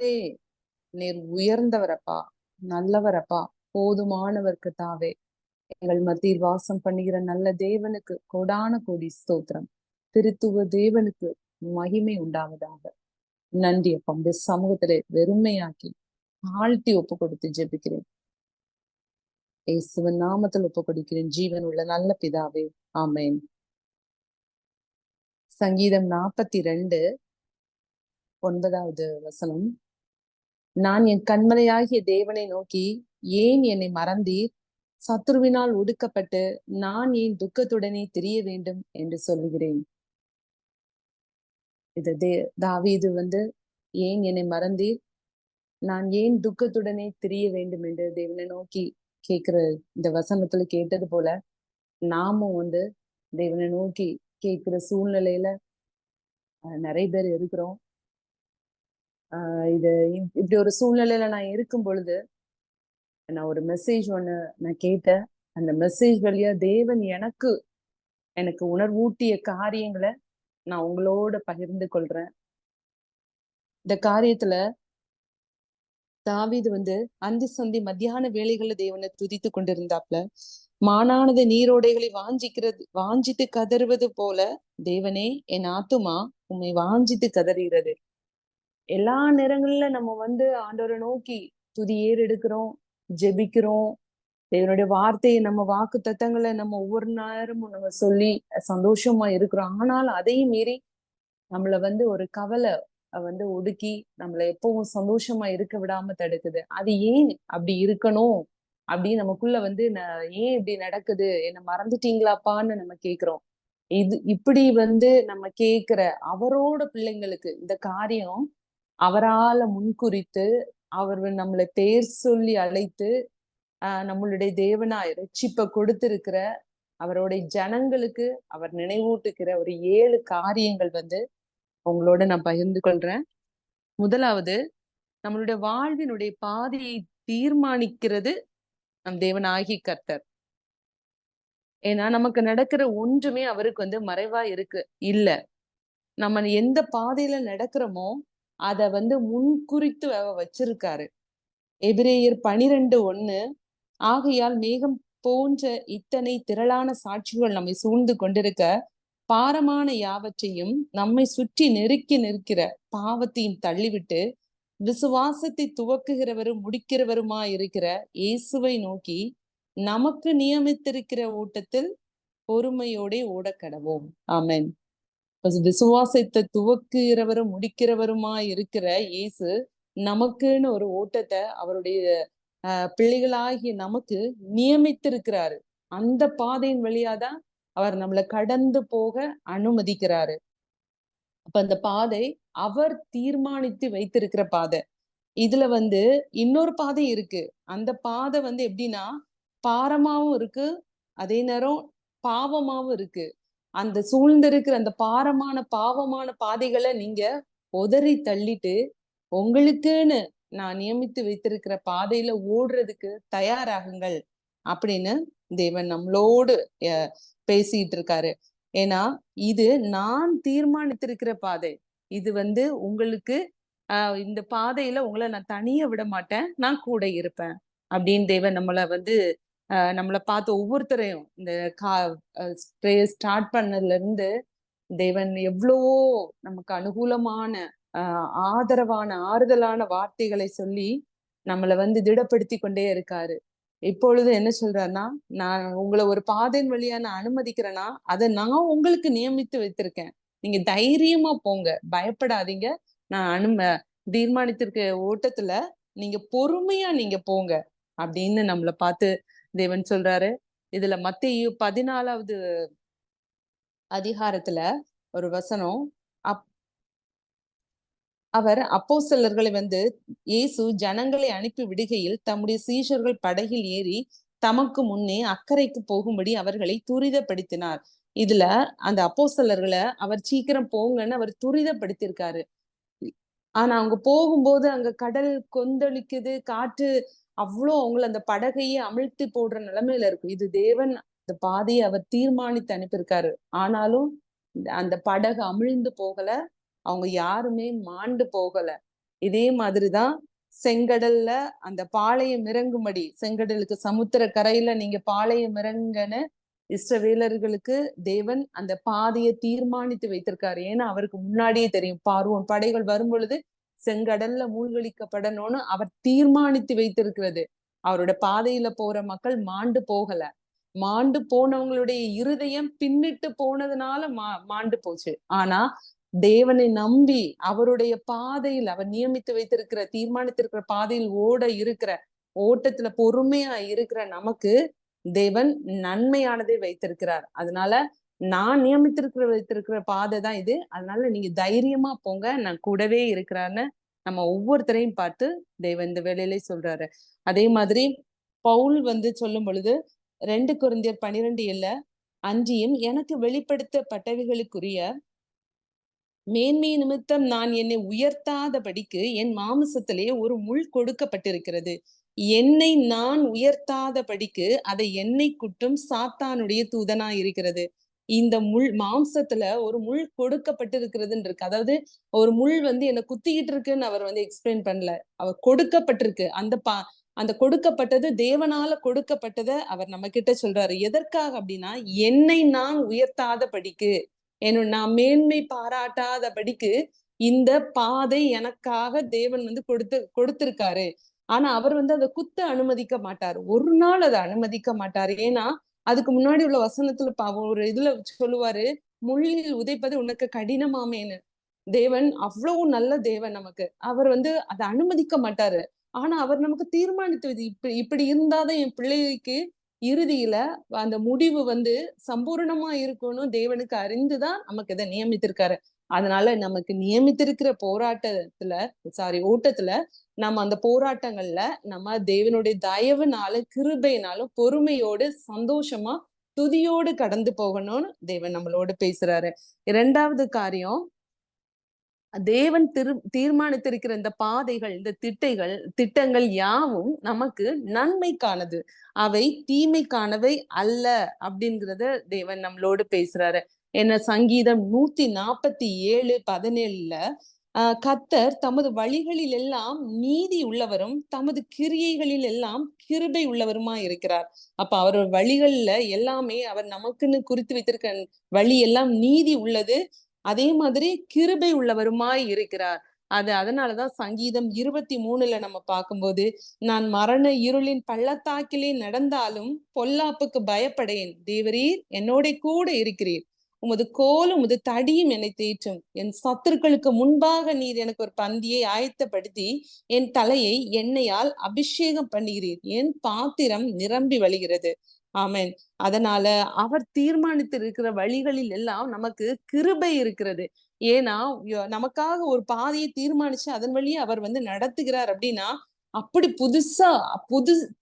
நீர் உயர்ந்தவரப்பா, நல்லவரப்பா, போதுமானவர் கர்த்தாவே. எங்கள் மத்தியில் வாசம் பண்ணுகிற நல்ல தேவனுக்கு கோடான கோடி ஸ்தோத்திரம். திருத்துவ தேவனுக்கு மகிமை உண்டாவதாக. நன்றி அப்பா, இந்த சமூகத்திலே வெறுமையாக்கி தாழ்த்தி ஒப்பு கொடுத்து ஜெபிக்கிறேன். இயேசுவின் நாமத்தில் ஒப்பு கொடுக்கிறேன் ஜீவன் உள்ள நல்ல பிதாவே, ஆமென். சங்கீதம் 42:9 வசனம். நான் என் கண்மலையாகிய தேவனை நோக்கி, ஏன் என்னை மறந்தீர்? சத்துருவினால் ஒடுக்கப்பட்டு நான் ஏன் துக்கத்துடனே திரிய வேண்டும் என்று சொல்லுகிறேன். இது தாவீது ஏன் என்னை மறந்தீர், நான் ஏன் துக்கத்துடனே திரிய வேண்டும் என்று தேவனை நோக்கி கேட்கிற இந்த வசனத்துல கேட்டது போல நாமும் தேவனை நோக்கி கேட்கிற சூழ்நிலையில நிறைய பேர் இருக்கிறோம். இது இப்படி ஒரு சூழ்நிலையில நான் இருக்கும் பொழுது நான் ஒரு மெசேஜ் நான் கேட்டேன். அந்த மெசேஜ் வழியா தேவன் எனக்கு உணர்வூட்டிய காரியங்களை நான் உங்களோட பகிர்ந்து கொள்றேன். இந்த காரியத்துல தாவீது அந்தி சந்தி மத்தியான வேளைகள்ல தேவனை துதித்து கொண்டிருந்தாப்ல. மானானது நீரோடைகளை வாஞ்சித்து கதறுவது போல, தேவனே என் ஆத்துமா உம்மை வாஞ்சித்து கதறுகிறது. எல்லா நேரங்கள்ல நம்ம ஆண்டவரை நோக்கி துதி ஏறெடுக்கிறோம், ஜெபிக்கிறோம். தேவனுடைய வார்த்தையை, நம்ம வாக்கு தத்தங்களை நம்ம ஒவ்வொரு நேரமும் நம்ம சொல்லி சந்தோஷமா இருக்கிறோம். ஆனால் அதையும் மீறி நம்மள ஒரு கவலை ஒடுக்கி நம்மள எப்பவும் சந்தோஷமா இருக்க விடாம தடுக்குது. அது ஏன் அப்படி இருக்கணும் அப்படின்னு நமக்குள்ள ஏன் இப்படி நடக்குது, என்ன மறந்துட்டீங்களாப்பான்னு நம்ம கேக்குறோம். இப்படி நம்ம கேக்குற அவரோட பிள்ளைங்களுக்கு இந்த காரியம் அவரால முன்குறித்து அவர் நம்மளை பேர் சொல்லி அழைத்து நம்மளுடைய தேவனாய் ரட்சிப்பை கொடுத்திருக்கிற அவருடைய ஜனங்களுக்கு அவர் நினைவூட்டுகிற ஒரு 7 காரியங்கள் உங்களோட நான் பகிர்ந்து கொள்றேன். முதலாவது, நம்மளுடைய வாழ்வினுடைய பாதையை தீர்மானிக்கிறது நம் தேவனாகி கர்த்தர். ஏன்னா நமக்கு நடக்கிற ஒன்றுமே அவருக்கு மறைவா இல்ல. நம்ம எந்த பாதையில நடக்கிறோமோ அத முன்குறித்து வச்சிருக்காரு. எபிரேயர் 12:1, ஆகையால் மேகம் போன்ற இத்தனை திரளான சாட்சிகள் நம்மை சூழ்ந்து கொண்டிருக்க, பாரமான யாவற்றையும் நம்மை சுற்றி நெருக்கி நிற்கிற பாவத்தையும் தள்ளிவிட்டு, விசுவாசத்தை துவக்குகிறவரும் முடிக்கிறவருமாயிருக்கிற இயேசுவை நோக்கி நமக்கு நியமித்திருக்கிற ஓட்டத்தில் பொறுமையோட ஓடக்கடவோம். ஆமென். விசுவாசத்தை துவக்குகிறவரும் முடிக்கிறவருமாயிருக்கிற இயேசு நமக்குன்னு ஒரு ஓட்டத்தை அவருடைய பிள்ளைகளாகிய நமக்கு நியமித்திருக்கிறாரு. அந்த பாதையின் வழியாதான் அவர் நம்மளை கடந்து போக அனுமதிக்கிறாரு. அப்ப அந்த பாதை அவர் தீர்மானித்து வைத்திருக்கிற பாதை. இதுல இன்னொரு பாதை இருக்கு. அந்த பாதை எப்படின்னா பாரமாவும் இருக்கு, அதே நேரம் பாவமாவும் இருக்கு. அந்த சூழ்ந்திருக்கிற அந்த பாவமான பாதைகளை நீங்க உதறி தள்ளிட்டு உங்களுக்குன்னு நான் நியமித்து வைத்திருக்கிற பாதையில ஓடுறதுக்கு தயாராகுங்கள் அப்படின்னு தேவன் நம்மளோடு பேசிட்டு இருக்காரு. ஏன்னா இது நான் தீர்மானித்திருக்கிற பாதை. இது உங்களுக்கு இந்த பாதையில உங்களை நான் தனியா விட மாட்டேன், நான் கூட இருப்பேன் அப்படின்னு தேவன் நம்மளை பார்த்து ஒவ்வொருத்தரையும் இந்த ஸ்டார்ட் பண்ணதுல இருந்து தேவன் எவ்வளவோ நமக்கு அனுகூலமான ஆதரவான ஆறுதலான வார்த்தைகளை சொல்லி நம்மளை திடப்படுத்தி கொண்டே இருக்காரு. இப்பொழுது என்ன சொல்றாருன்னா, நான் உங்களை ஒரு பாதையின் வழியா நான் அனுமதிக்கிறேன்னா அதை நான் உங்களுக்கு நியமித்து வைத்திருக்கேன். நீங்க தைரியமா போங்க, பயப்படாதீங்க. நான் தீர்மானித்திருக்க ஓட்டத்துல நீங்க பொறுமையா நீங்க போங்க அப்படின்னு நம்மளை பார்த்து தேவன் சொல்றாரு. இதுல மத்தேயு 14வது அதிகாரத்துல ஒரு வசனம், அவர் அப்போஸ்தலர்களை இயேசு ஜனங்களை அனுப்பி விடுகையில் தம்முடைய சீஷர்கள் படகில் ஏறி தமக்கு முன்னே அக்கறைக்கு போகும்படி அவர்களை துரிதப்படுத்தினார். இதுல அந்த அப்போஸ்தலர்களை அவர் சீக்கிரம் போங்கன்னு அவர் துரிதப்படுத்தியிருக்காரு. ஆனா அவங்க போகும்போது அங்க கடல் கொந்தளிக்குது, காற்று அவ்வளோ அவங்களை அந்த படகையே அமிழ்த்தி போடுற நிலைமையில இருக்கும். இது தேவன் அந்த பாதையை அவர் தீர்மானித்து அனுப்பியிருக்காரு. ஆனாலும் அந்த படகு அமிழ்ந்து போகல, அவங்க யாருமே மாண்டு போகல. இதே மாதிரிதான் செங்கடல்ல அந்த பாளையம் இறங்கும்படி, செங்கடலுக்கு சமுத்திர கரையில நீங்க பாளையம் இறங்கன்னு இஸ்ரவேலர்களுக்கு தேவன் அந்த பாதையை தீர்மானித்து வைத்திருக்காரு. ஏன்னா அவருக்கு முன்னாடியே தெரியும் பார்வோன் படைகள் வரும் பொழுது செங்கடல்ல மூழ்கடிக்கப்படணும்னு அவர் தீர்மானித்து வைத்திருக்கிறது. அவரோட பாதையில போற மக்கள் மாண்டு போகல. மாண்டு போனவங்களுடைய இருதயம் பின்னிட்டு போனதுனால மாண்டு போச்சு. ஆனா தேவனை நம்பி அவருடைய பாதையில் அவர் நியமித்து வைத்திருக்கிற தீர்மானித்திருக்கிற பாதையில் ஓட இருக்கிற ஓட்டத்துல பொறுமையா இருக்கிற நமக்கு தேவன் நன்மையானதை வைத்திருக்கிறார். அதனால நான் வைத்திருக்கிற பாதை தான் இது. அதனால நீங்க தைரியமா போங்க, நான் கூடவே இருக்கிறான்னு நம்ம ஒவ்வொருத்தரையும் பார்த்து தேவன் இந்த வேலையிலே சொல்றாரு. அதே மாதிரி பவுல் சொல்லும் பொழுது 2 கொரிந்தியர் 12:7 அன்றியும் எனக்கு வெளிப்படுத்தப்பட்டவைகளுக்குரிய மேன்மை நிமித்தம் நான் என்னை உயர்த்தாதபடிக்கு என் மாமிசத்திலே ஒரு முள் கொடுக்கப்பட்டிருக்கிறது. என்னை நான் உயர்த்தாதபடிக்கு அதை என்னை குட்டும் சாத்தானுடைய தூதனாய் இருக்கிறது. இந்த முள் மாம்சத்துல ஒரு முள் கொடுக்கப்பட்டிருக்கிறதுன்னு இருக்கு. அதாவது ஒரு முள் என்னை குத்திக்கிட்டு இருக்குன்னு அவர் எக்ஸ்பிளைன் பண்ணல. அவர் கொடுக்கப்பட்டிருக்கு. அந்த கொடுக்கப்பட்டது தேவனால கொடுக்கப்பட்டதை அவர் நம்ம கிட்ட சொல்றாரு. எதற்காக அப்படின்னா, என்னை நான் உயர்த்தாதபடிக்கு, நான் மேன்மை பாராட்டாதபடிக்கு இந்த பாதை எனக்காக தேவன் கொடுத்திருக்காரு. ஆனா அவர் அதை குத்த அனுமதிக்க மாட்டாரு. ஒரு நாள் அதை அனுமதிக்க மாட்டாரு. ஏன்னா அதுக்கு முன்னாடி உள்ள வசனத்துல ஒரு இதுல சொல்லுவாரு, முள்ளில் உதைப்பது உனக்கு கடினமாமேன்னு. தேவன் அவ்வளவு நல்ல தேவன் நமக்கு. அவர் அதை அனுமதிக்க மாட்டாரு. ஆனா அவர் நமக்கு தீர்மானித்தது இப்படி இருந்தாதான் என் பிள்ளைக்கு இறுதியில அந்த முடிவு சம்பூர்ணமா இருக்கணும் தேவனுக்கு அறிந்துதான் நமக்கு இதை நியமித்திருக்காரு. அதனால நமக்கு நியமித்திருக்கிற ஓட்டத்துல நம்ம அந்த போராட்டங்கள்ல நம்ம தேவனுடைய தயவுனால கிருபையினாலும் பொறுமையோடு சந்தோஷமா துதியோடு கடந்து போகணும்னு தேவன் நம்மளோட பேசுறாரு. 2வது காரியம், தேவன் தீர்மானித்திருக்கிற இந்த பாதைகள், இந்த திட்டங்கள் யாவும் நமக்கு நன்மைக்கானது, அவை தீமைக்கானவை அல்ல அப்படிங்கிறத தேவன் நம்மளோடு பேசுறாரு. என்ன சங்கீதம் 147:17 கர்த்தர் தமது வழிகளில் எல்லாம் நீதி உள்ளவரும் தமது கிரியைகளில் எல்லாம் கிருபை உள்ளவருமா இருக்கிறார். அப்ப அவர் வழிகள்ல எல்லாமே அவர் நமக்குன்னு குறித்து வைத்திருக்க வழி எல்லாம் நீதி உள்ளது, அதே மாதிரி கிருபை உள்ளவருமாய் இருக்கிறார். அதனாலதான் சங்கீதம் 23 நம்ம பார்க்கும்போது, நான் மரண இருளின் பள்ளத்தாக்கிலே நடந்தாலும் பொல்லாப்புக்கு பயப்படேன், தேவரீர் என்னோட கூட இருக்கிறீர், உமது கோலும் உமது தடியும் என்னை தேற்றும், என் சத்துருக்களுக்கு முன்பாக நீர் எனக்கு ஒரு பந்தியை ஆயத்தப்படுத்தி என் தலையை எண்ணெயால் அபிஷேகம் பண்ணுகிறீர், என் பாத்திரம் நிரம்பி வழிகிறது. ஆமென். அதனால அவர் தீர்மானித்து இருக்கிற வழிகளில் எல்லாம் நமக்கு கிருபை இருக்கிறது. ஏன்னா நமக்காக ஒரு பாதையை தீர்மானிச்சு அதன் வழியே அவர் நடத்துகிறார் அப்படின்னா, அப்படி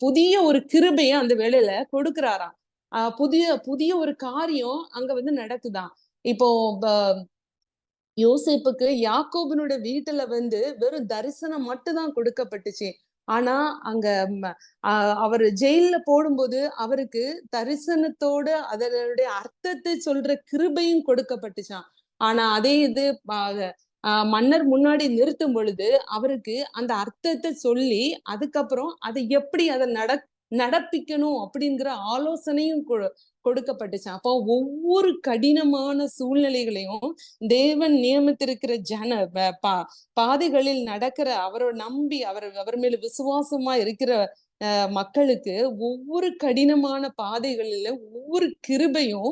புதிய ஒரு கிருபையை அந்த வேளையில கொடுக்கிறாராம். புதிய ஒரு காரியம் அங்க நடக்குதாம். இப்போ யோசேப்புக்கு யாக்கோபினோட வீட்டுல வெறும் தரிசனம் மட்டும்தான் கொடுக்கப்பட்டுச்சு. ஆனா அங்க அவர் ஜெயில போடும்போது அவருக்கு தரிசனத்தோட அதனுடைய அர்த்தத்தை சொல்ற கிருபையும் கொடுக்கப்பட்டுச்சான். ஆனா அதே இது மன்னர் முன்னாடி நிறுத்தும் பொழுது அவருக்கு அந்த அர்த்தத்தை சொல்லி அதுக்கப்புறம் அதை எப்படி அதை நடப்பிக்கணும் அப்படிங்கிற ஆலோசனையும் கொடுக்கப்பட்டுச்சு. அப்போ ஒவ்வொரு கடினமான சூழ்நிலைகளையும் தேவன் நியமித்திருக்கிற பாதைகளில் நடக்கிற அவரை நம்பி அவர் மேல விசுவாசமா இருக்கிற மக்களுக்கு ஒவ்வொரு கடினமான பாதைகளில ஒவ்வொரு கிருபையும்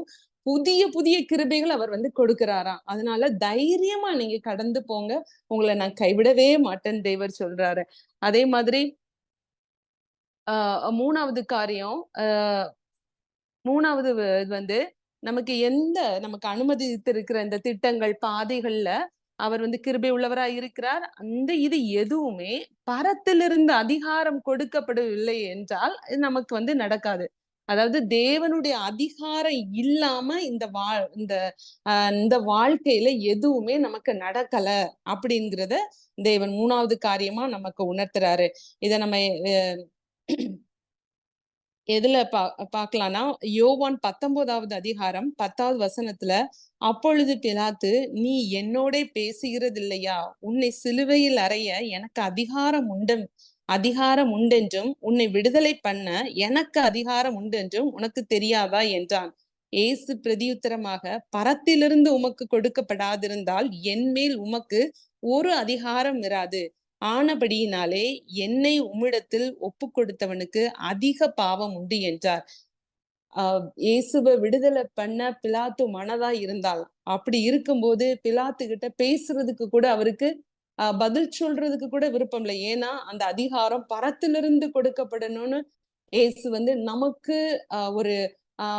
புதிய கிருபைகள் அவர் கொடுக்கிறாராம். அதனால தைரியமா நீங்க கடந்து போங்க, உங்களை நான் கைவிடவே மாட்டேன்னு தேவர் சொல்றாரு. அதே மாதிரி 3வது காரியம், 3வது நமக்கு நமக்கு அனுமதித்திருக்கிற இந்த திட்டங்கள் பாதைகள்ல அவர் கிருபை உள்ளவராய் இருக்கிறார். இது எதுவுமே பரத்திலிருந்து அதிகாரம் கொடுக்கப்படவில்லை என்றால் நமக்கு நடக்காது. அதாவது தேவனுடைய அதிகாரம் இல்லாம இந்த வாழ்க்கையில எதுவுமே நமக்கு நடக்கல அப்படிங்கிறத தேவன் 3வது காரியமா நமக்கு உணர்த்துறாரு. இத நம்ம எதுல பார்க்கலாம்னா, யோவான் 19வது அதிகாரம் 10வது வசனத்துல, அப்பொழுது பிலாத்து, நீ என்னோடே பேசுகிறதில்லையா? உன்னை சிலுவையில் அறைய எனக்கு அதிகாரம் உண்டென்றும், உன்னை விடுதலை பண்ண எனக்கு அதிகாரம் உண்டென்றும் உனக்கு தெரியாதா என்றான். இயேசு பிரதியுத்தரமாக, பரத்திலிருந்து உமக்கு கொடுக்கப்படாதிருந்தால் என்மேல் உமக்கு ஒரு அதிகாரம் இராது. ஆனபடியினாலே என்னை உம்மிடத்தில் ஒப்புக் கொடுத்தவனுக்கு அதிக பாவம் உண்டு என்றார். இயேசுவை விடுதலை பண்ண பிலாத்து மனதா இருந்தால், அப்படி இருக்கும்போது பிலாத்து கிட்ட பேசுறதுக்கு கூட அவருக்கு பதில் சொல்றதுக்கு கூட விருப்பம் இல்லை. ஏன்னா அந்த அதிகாரம் பரத்திலிருந்து கொடுக்கப்படணும்னு இயேசு வந்து நமக்கு ஒரு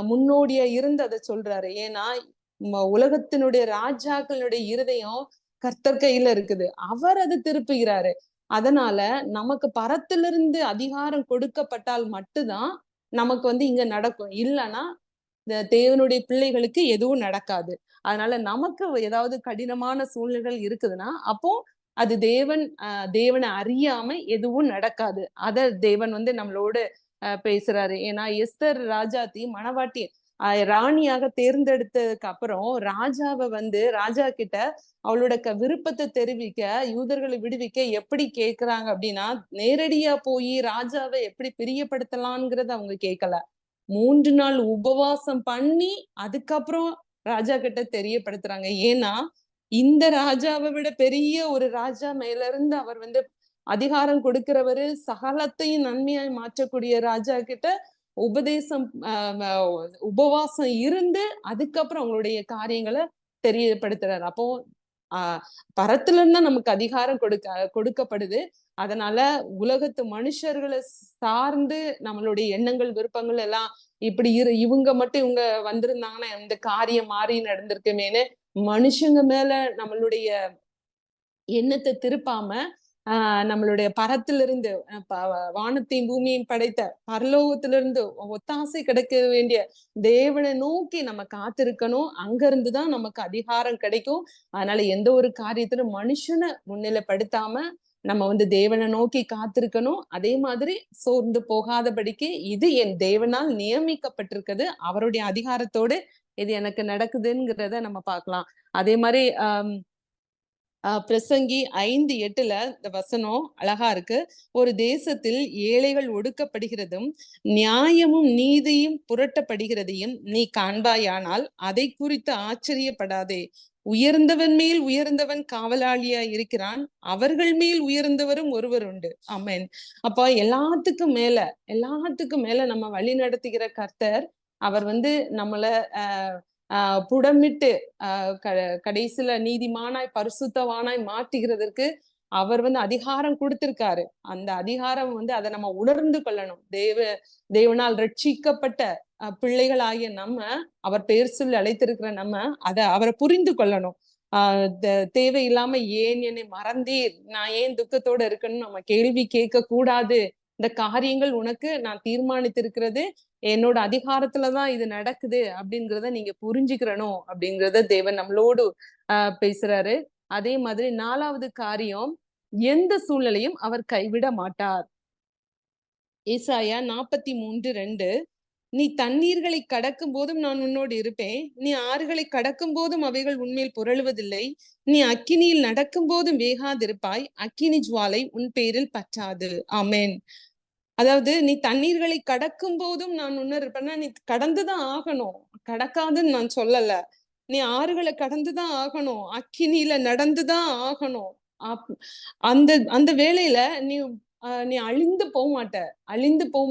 முன்னோடியா இருந்து அதை சொல்றாரு. ஏன்னா உலகத்தினுடைய ராஜாக்களுடைய இருதயம் கர்த்தர் கையில இருக்குது. அவர் அதை திருப்புகிறாரு. அதனால நமக்கு பரத்திலிருந்து அதிகாரம் கொடுக்கப்பட்டால் மட்டும்தான் நமக்கு வந்து இங்க நடக்கும். இல்லைன்னா இந்த தேவனுடைய பிள்ளைகளுக்கு எதுவும் நடக்காது. அதனால நமக்கு ஏதாவது கடினமான சூழ்நிலைகள் இருக்குதுன்னா, அப்போ அது தேவனை அறியாம எதுவும் நடக்காது. அத தேவன் வந்து நம்மளோடு பேசுறாரு. ஏன்னா எஸ்தர் ராஜாத்தி மணவாட்டி ராணியாக தேர்ந்தெடுத்ததுக்கு அப்புறம் ராஜா கிட்ட அவளோட விருப்பத்தை தெரிவிக்க, யூதர்களை விடுவிக்க எப்படி கேக்குறாங்க அப்படின்னா, நேரடியா போய் ராஜாவை எப்படி பிரியப்படுத்தலாம்ங்கிறத அவங்க கேட்கல. 3 நாள் உபவாசம் பண்ணி அதுக்கப்புறம் ராஜா கிட்ட தெரியப்படுத்துறாங்க. ஏன்னா இந்த ராஜாவை விட பெரிய ஒரு ராஜா மேல இருந்து அவர் வந்து அதிகாரம் கொடுக்கிறவரு, சகலத்தையும் நன்மையாய் மாற்றக்கூடிய ராஜா கிட்ட உபதேசம் உபவாசம் இருந்து அதுக்கப்புறம் அவங்களுடைய காரியங்களை தெரியப்படுத்துறாரு. அப்போ பரத்துல இருந்தா நமக்கு அதிகாரம் கொடுக்கப்படுது. அதனால உலகத்து மனுஷர்களை சார்ந்து நம்மளுடைய எண்ணங்கள் விருப்பங்கள் எல்லாம் இப்படி இவங்க வந்திருந்தாங்கன்னா இந்த காரியம் மாறி நடந்திருக்குமேனு மனுஷங்க மேல நம்மளுடைய எண்ணத்தை திருப்பாம நம்மளுடைய பரத்திலிருந்து வானத்தையும் பூமியையும் படைத்த பரலோகத்திலிருந்து ஒத்தாசை கிடைக்க வேண்டிய தேவனை நோக்கி நம்ம காத்திருக்கணும். அங்க இருந்துதான் நமக்கு அதிகாரம் கிடைக்கும். அதனால எந்த ஒரு காரியத்திலும் மனுஷனை முன்னிலைப்படுத்தாம நம்ம வந்து தேவனை நோக்கி காத்திருக்கணும். அதே மாதிரி சோர்ந்து போகாதபடிக்கு இது என் தேவனால் நியமிக்கப்பட்டிருக்குது. அவருடைய அதிகாரத்தோடு இது எனக்கு நடக்குதுங்கிறத நம்ம பார்க்கலாம். அதே மாதிரி பிரசங்கி 5:8 இந்த வசனம் அழகா இருக்கு. ஒரு தேசத்தில் ஏழைகள் ஒடுக்கப்படுகிறதும் நியாயமும் நீதியும் புரட்டப்படுகிறதையும் நீ காண்பாயானால் அதை குறித்து ஆச்சரியப்படாதே. உயர்ந்தவன் மேல் உயர்ந்தவன் காவலாளியா இருக்கிறான், அவர்கள் மேல் உயர்ந்தவரும் ஒருவர் உண்டு. ஆமென். அப்ப எல்லாத்துக்கும் மேல நம்ம வழி நடத்துகிற கர்த்தர் அவர் வந்து நம்மள புடமிட்டு கடைசியில நீதிமானாய் பரிசுத்தவானாய் மாற்றுகிறதற்கு அவர் வந்து அதிகாரம் கொடுத்திருக்காரு. அந்த அதிகாரம் வந்து அதை நம்ம உணர்ந்து கொள்ளணும். தேவனால் ரட்சிக்கப்பட்ட பிள்ளைகளாகிய நம்ம, அவர் பெயர் சொல்லி அழைத்திருக்கிற நம்ம அவரை புரிந்து கொள்ளணும். தேவையில்லாம ஏன் என்னை மறந்தீர், நான் ஏன் துக்கத்தோட இருக்கணும்னு நம்ம கேள்வி கேட்க கூடாது. இந்த காரியங்கள் உனக்கு நான் தீர்மானித்திருக்கிறது, என்னோட அதிகாரத்துலதான் இது நடக்குது அப்படிங்கிறத நீங்க புரிஞ்சுக்கிறணும் அப்படிங்கிறத தேவன் நம்மளோடு பேசுறாரு. அதே மாதிரி 4வது காரியம், எந்த சூழ்நிலையும் அவர் கைவிட மாட்டார். ஏசாயா 43:2, நீ தண்ணீர்களை கடக்கும் போதும் நான் உன்னோடு இருப்பேன், நீ ஆறுகளை கடக்கும் போதும் அவைகள் உன்மேல் புரளுவதில்லை, நீ அக்கினியில் நடக்கும் போதும் வேகாதிருப்பாய், அக்கினி ஜுவாலை உன் பேரில் பற்றாது. ஆமென். அதாவது நீ தண்ணீர்களை கடக்கும் போதும் நான் உன்ன இருப்பேன்னா, நீ கடந்துதான் ஆகணும். கடக்காதுன்னு நான் சொல்லல. நீ ஆறுகளை கடந்துதான் ஆகணும், அக்கினியில நடந்துதான் ஆகணும். அந்த அந்த வேளையில நீ அழிந்து போக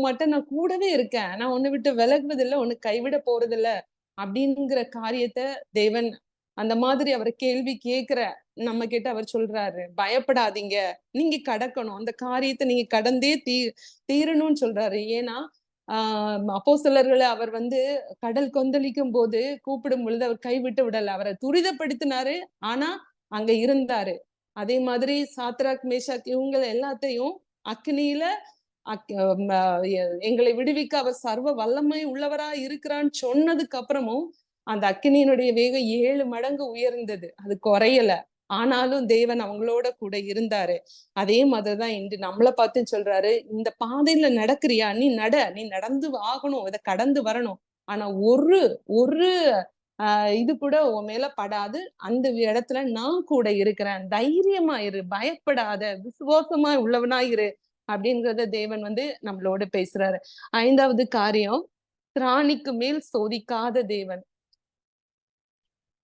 மாட்ட, நான் கூடவே இருக்கேன், நான் உன்னை விட்டு விலகுவதில்லை, உன்னை கைவிட போறதில்ல அப்படிங்கிற காரியத்தை தேவன் அந்த மாதிரி அவர் கேள்வி கேட்கிற நம்ம கிட்ட அவர் சொல்றாரு, பயப்படாதீங்க, நீங்க கடக்கணும், அந்த காரியத்தை நீங்க கடந்தே தீரணும்னு சொல்றாரு. ஏன்னா அப்போஸ்தலர்களை அவர் வந்து கடல் கொந்தளிக்கும் போது கூப்பிடும் பொழுது அவர் கைவிட்டு விடல, அவரை துரிதப்படுத்தினாரு. ஆனா அங்க இருந்தாரு. அதே மாதிரி சாத்ராக் மேஷாக் இவங்க எல்லாத்தையும் அக்னியில எங்களை விடுவிக்க அவர் சர்வ வல்லமை உள்ளவரா இருக்கிறான்னு சொன்னதுக்கு அப்புறமும் அந்த அக்கினியினுடைய வேகம் 7 மடங்கு உயர்ந்தது, அது குறையல. ஆனாலும் தேவன் அவங்களோட கூட இருந்தாரு. அதே மாதிரிதான் இன்று நம்மள பார்த்து சொல்றாரு, இந்த பாதையில நடக்கிறியா? நீ நடந்து ஆகணும். இத கடந்து வரணும். ஆனா ஒரு ஒரு இது கூட உன் மேல படாது. அந்த இடத்துல நான் கூட இருக்கிறேன். தைரியமா இரு, பயப்படாத, விசுவாசமா உள்ளவனா இரு அப்படிங்கிறத தேவன் வந்து நம்மளோட பேசுறாரு. 5வது காரியம், திராணிக்கு மேல் சோதிக்காத தேவன்.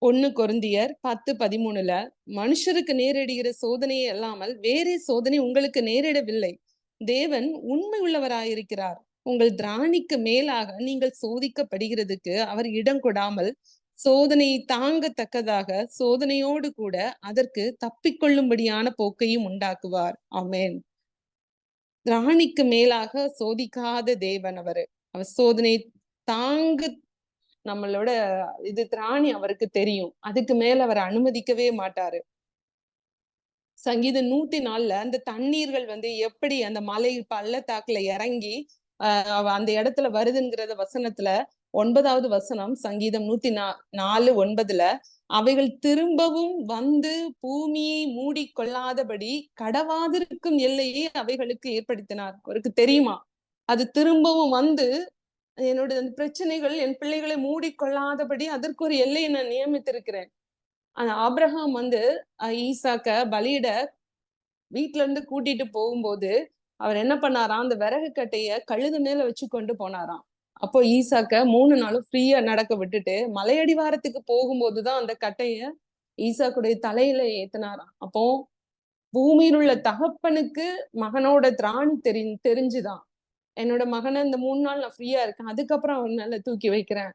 1 கொரிந்தியர் 10:13 மனுஷருக்கு நேரிடுகிற சோதனையே அல்லாமல் வேறே சோதனை உங்களுக்கு நேரிடவில்லை. தேவன் உண்மை உள்ளவராயிருக்கிறார். உங்கள் திராணிக்கு மேலாக நீங்கள் சோதிக்கப்படுகிறதுக்கு அவர் இடம் கொடாமல் சோதனையை தாங்கத்தக்கதாக சோதனையோடு கூட அதற்கு தப்பிக்கொள்ளும்படியான போக்கையும் உண்டாக்குவார். ஆமென். திராணிக்கு மேலாக சோதிக்காத தேவன் அவரு. அவர் சோதனை தாங்க நம்மளோட இது திராணி அவருக்கு தெரியும். அதுக்கு மேல அவர் அனுமதிக்கவே மாட்டாரு. சங்கீதம் 104ல அந்த தண்ணீர்கள் வந்து எப்படி அந்த மலை பள்ளத்தாக்குல இறங்கி அந்த இடத்துல வருதுங்கிறத வசனத்துல 9வது வசனம் சங்கீதம் 104:9 அவைகள் திரும்பவும் வந்து பூமியை மூடி கொள்ளாதபடி கடவாதிருக்கும் எல்லையை அவைகளுக்கு ஏற்படுத்தினார். அவருக்கு தெரியுமா? அது திரும்பவும் வந்து என்னோட அந்த பிரச்சனைகள் என் பிள்ளைகளை மூடிக்கொள்ளாதபடி அதற்கு ஒரு எல்லையை நான் நியமித்திருக்கிறேன். ஆபிரகாம் வந்து ஈசாக்க பலியிட வீட்டுல இருந்து கூட்டிட்டு போகும்போது அவர் என்ன பண்ணாராம், அந்த விறகு கட்டைய கழுது மேல வச்சு கொண்டு போனாராம். அப்போ ஈசாக்க 3 நாளும் ஃப்ரீயா நடக்க விட்டுட்டு மலையடிவாரத்துக்கு போகும்போதுதான் அந்த கட்டைய ஈசாக்குடைய தலையில ஏத்துனாராம். அப்போ பூமியில் உள்ள தகப்பனுக்கு மகனோட திராணி தெரிஞ்சுதான் என்னோட மகனை இந்த 3 நாள் நான் ஃப்ரீயா இருக்கேன், அதுக்கப்புறம் அவன் மேல தூக்கி வைக்கிறேன்.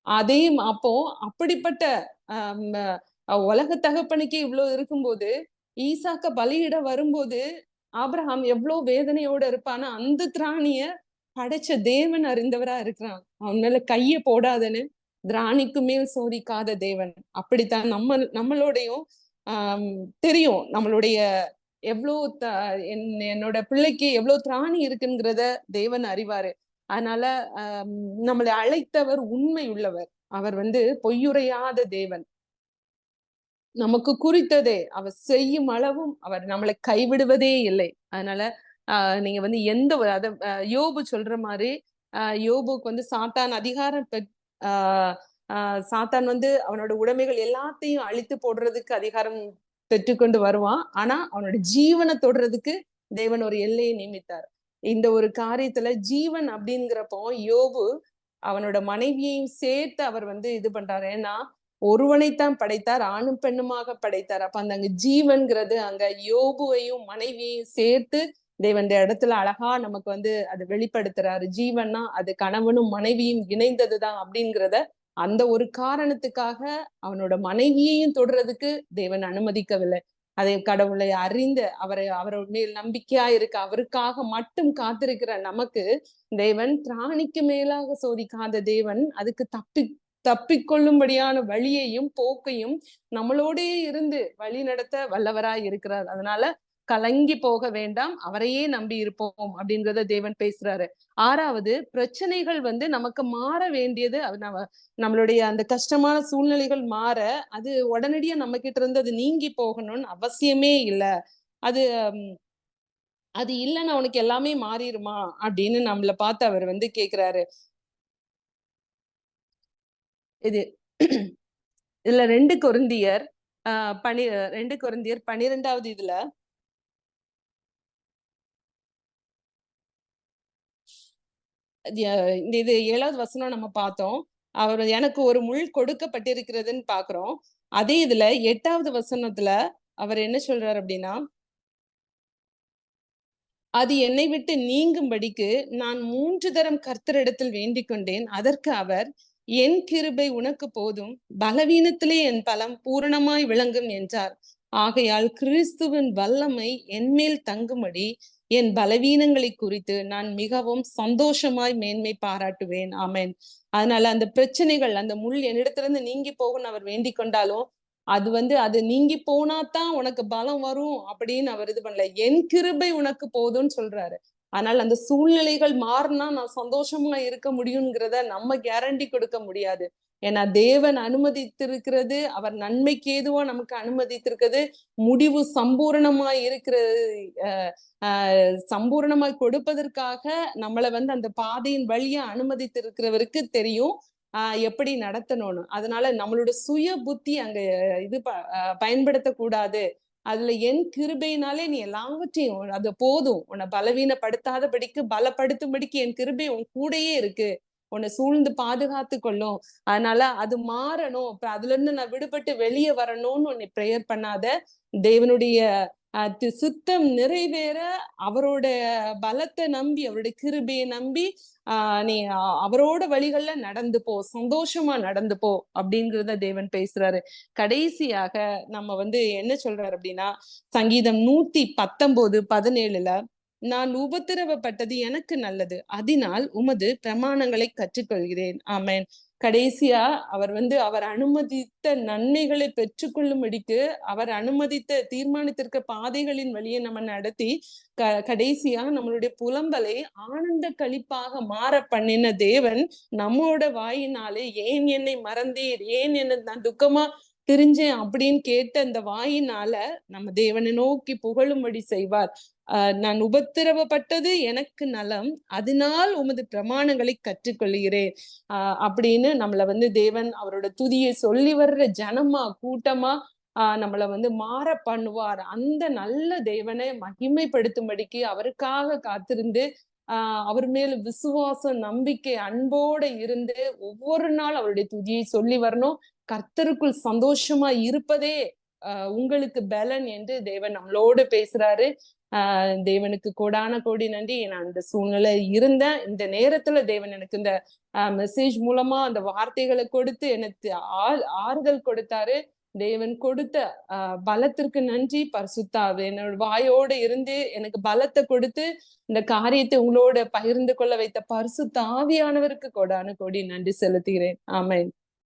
அதே அப்போ அப்படிப்பட்ட உலக தகப்பனுக்கே இவ்வளவு இருக்கும்போது ஈசாக்க பலியிட வரும்போது ஆபிரகாம் எவ்வளவு வேதனையோட இருப்பான்னு அந்த திராணிய படைச்ச தேவன் அறிந்தவரா இருக்கிறான். அவன் மேல கைய போடாதன்னு திராணிக்கு மேல் சோதிக்காத தேவன். அப்படித்தான் நம்மளோடையும் தெரியும் நம்மளுடைய எவ்வளவு என்னோட பிள்ளைக்கு எவ்வளவு திராணி இருக்குங்கிறத தேவன் அறிவாரு. அதனால நம்மளை அழைத்தவர் உண்மை உள்ளவர். அவர் வந்து பொய்யுரையாத தேவன். நமக்கு குறித்ததே அவர் செய்யும் அளவும் அவர் நம்மளை கைவிடுவதே இல்லை. அதனால நீங்க வந்து எந்த யோபு சொல்ற மாதிரி யோபுக்கு வந்து சாத்தான் அதிகாரம் சாத்தான் வந்து அவனோட உடைமைகள் எல்லாத்தையும் அழித்து போடுறதுக்கு அதிகாரம் பெற்றுக்கொண்டு வருவான். ஆனா அவனோட ஜீவனை தொடுறதுக்கு தேவன் ஒரு எல்லையை நியமித்தார். இந்த ஒரு காரியத்துல ஜீவன் அப்படிங்கிறப்போ யோபு அவனோட மனைவியையும் சேர்த்து அவர் வந்து இது பண்றாரு. ஏன்னா ஒருவனைத்தான் படைத்தார், ஆணும் பெண்ணுமாக படைத்தார். அப்ப அங்க ஜீவன்கிறது அங்க யோபுவையும் மனைவியையும் சேர்த்து தேவன் இடத்துல அழகா நமக்கு வந்து அதை வெளிப்படுத்துறாரு. ஜீவன்னா அது கணவனும் மனைவியும் இணைந்ததுதான் அப்படிங்கிறத அந்த ஒரு காரணத்துக்காக அவனோட மனைவியையும் தொடுறதுக்கு தேவன் அனுமதிக்கவில்லை. அதை கடவுளை அறிந்து அவர் மேல் நம்பிக்கையா இருக்க அவருக்காக மட்டும் காத்திருக்கிற நமக்கு தேவன் திராணிக்கு மேலாக சோதிக்காத தேவன் அதுக்கு தப்பிக்கொள்ளும்படியான வழியையும் போக்கையும் நம்மளோடே இருந்து வழி நடத்த வல்லவராய் இருக்கிறார். அதனால கலங்கி போக வேண்டாம், அவரையே நம்பி இருப்போம் அப்படின்றத தேவன் பேசுறாரு. 6வது பிரச்சனைகள் வந்து நமக்கு மாற வேண்டியது நம்மளுடைய அந்த கஷ்டமான சூழ்நிலைகள் மாற அது உடனடியா நம்ம கிட்ட இருந்து அது நீங்கி போகணும்னு அவசியமே இல்லை. அது அது இல்லைன்னா அவனுக்கு எல்லாமே மாறிடுமா அப்படின்னு நம்மள பார்த்து அவர் வந்து கேக்குறாரு. இது இதுல 2 கொரிந்தியர் 12வது இதுல இது 7வது வசனம் நம்ம பார்த்தோம். அவர் எனக்கு ஒரு முள் கொடுக்கப்பட்டிருக்கிறதுன்னு பாக்குறோம். அதே இதுல 8வது வசனத்துல அவர் என்ன சொல்றாரு அப்படின்னா, அது என்னை விட்டு நீங்கும்படிக்கு நான் 3 தரம் கர்த்தரிடத்தில் வேண்டிக் கொண்டேன். அதற்கு அவர் என் கிருபை உனக்கு போதும், பலவீனத்திலே என் பலம் பூரணமாய் விளங்கும் என்றார். ஆகையால் கிறிஸ்துவின் வல்லமை என்மேல் தங்கும்படி என் பலவீனங்களை குறித்து நான் மிகவும் சந்தோஷமாய் மேன்மை பாராட்டுவேன். ஆமென். அதனால அந்த பிரச்சனைகள் அந்த முள் என்னிடத்திலிருந்து நீங்கி போகணும்னு அவர் வேண்டிக் கொண்டாலும் அது வந்து அது நீங்கி போனாதான் உனக்கு பலம் வரும் அப்படின்னு அவர் இது பண்ணல. என் கிருபை உனக்கு போதும்னு சொல்றாரு. ஆனால் அந்த சூழ்நிலைகள் மாறினா நான் சந்தோஷமா இருக்க முடியுங்கிறத நம்ம கேரண்டி கொடுக்க முடியாது. ஏன்னா தேவன் அனுமதித்திருக்கிறது, அவர் நன்மைக்கு ஏதுவா நமக்கு அனுமதித்திருக்கிறது, முடிவு சம்பூரணமாய் இருக்கிறது. அஹ் சம்பூரணமாய் கொடுப்பதற்காக நம்மளை வந்து அந்த பாதையின் வழியா அனுமதித்திருக்கிறவருக்கு தெரியும் எப்படி நடத்தணும்னு. அதனால நம்மளோட சுய புத்தி அங்க இது பயன்படுத்தக்கூடாது. அதுல என் கிருபையினாலே நீ எல்லாவற்றையும் அது போதும், உன்னை பலவீனப்படுத்தாதபடிக்கு பலப்படுத்தும்படிக்கு என் கிருபை உன் கூடயே இருக்கு, உன்னை சூழ்ந்து பாதுகாத்து கொள்ளும். அதனால அது மாறணும், இப்ப அதுல இருந்து நான் விடுபட்டு வெளியே வரணும்னு உன்னை ப்ரேயர் பண்ணாத. தேவனுடைய சுத்தம் நிறைவேற அவரோட பலத்தை நம்பி, அவருடைய கிருபையை நம்பி நீ அவரோட வழிகள்ல நடந்து போ, சந்தோஷமா நடந்து போ அப்படிங்கிறத தேவன் பேசுறாரு. கடைசியாக நம்ம வந்து என்ன சொல்றாரு அப்படின்னா, சங்கீதம் 119:17 நான் உபத்திரவப்பட்டது எனக்கு நல்லது, அதனால் உமது பிரமாணங்களை கற்றுக்கொள்கிறேன். ஆமென். கடைசியா அவர் வந்து அவர் அனுமதித்த நன்மைகளை பெற்றுக்கொள்ளும்படிக்கு அவர் அனுமதித்த தீர்மானித்திருக்க பாதைகளின் வழியை நம்ம நடத்தி கடைசியா நம்மளுடைய புலம்பலை ஆனந்த களிப்பாக மாற பண்ணின தேவன் நம்மோட வாயினாலே ஏன் என்னை மறந்தீர், ஏன் என்ன நான் துக்கமா திரிஞ்சேன் அப்படின்னு கேட்ட அந்த வாயினால நம்ம தேவனை நோக்கி புகழும்படி செய்வார். நான் உபத்திரவப்பட்டது எனக்கு நலம், அதனால் உமது பிரமாணங்களை கற்றுக்கொள்கிறேன் அப்படின்னு நம்மள வந்து தேவன் அவரோட துதியை சொல்லி வர்ற ஜனமா கூட்டமா நம்மள வந்து மாற பண்ணுவார். அந்த நல்ல தேவனை மகிமைப்படுத்தும்படிக்கு அவருக்காக காத்திருந்து அவர் மேல விசுவாசம், நம்பிக்கை, அன்போட இருந்து ஒவ்வொரு நாள் அவருடைய துதியை சொல்லி வரணும். கர்த்தருக்குள் சந்தோஷமா இருப்பதே உங்களுக்கு பலன் என்று தேவன் நம்மளோடு பேசுறாரு. தேவனுக்கு கோடான கோடி நன்றி. நான் அந்த சூழ்நிலை இருந்தேன். இந்த நேரத்துல தேவன் எனக்கு இந்த மெசேஜ் மூலமா அந்த வார்த்தைகளை கொடுத்து எனக்கு ஆறுதல் கொடுத்தாரு. தேவன் கொடுத்த பலத்திற்கு நன்றி. பரிசுத்தாவே என்னோட வாயோட இருந்து எனக்கு பலத்தை கொடுத்து இந்த காரியத்தை உங்களோட பகிர்ந்து கொள்ள வைத்த பரிசுத்த ஆவியானவருக்கு கோடான கோடி நன்றி செலுத்துகிறேன். ஆமென்.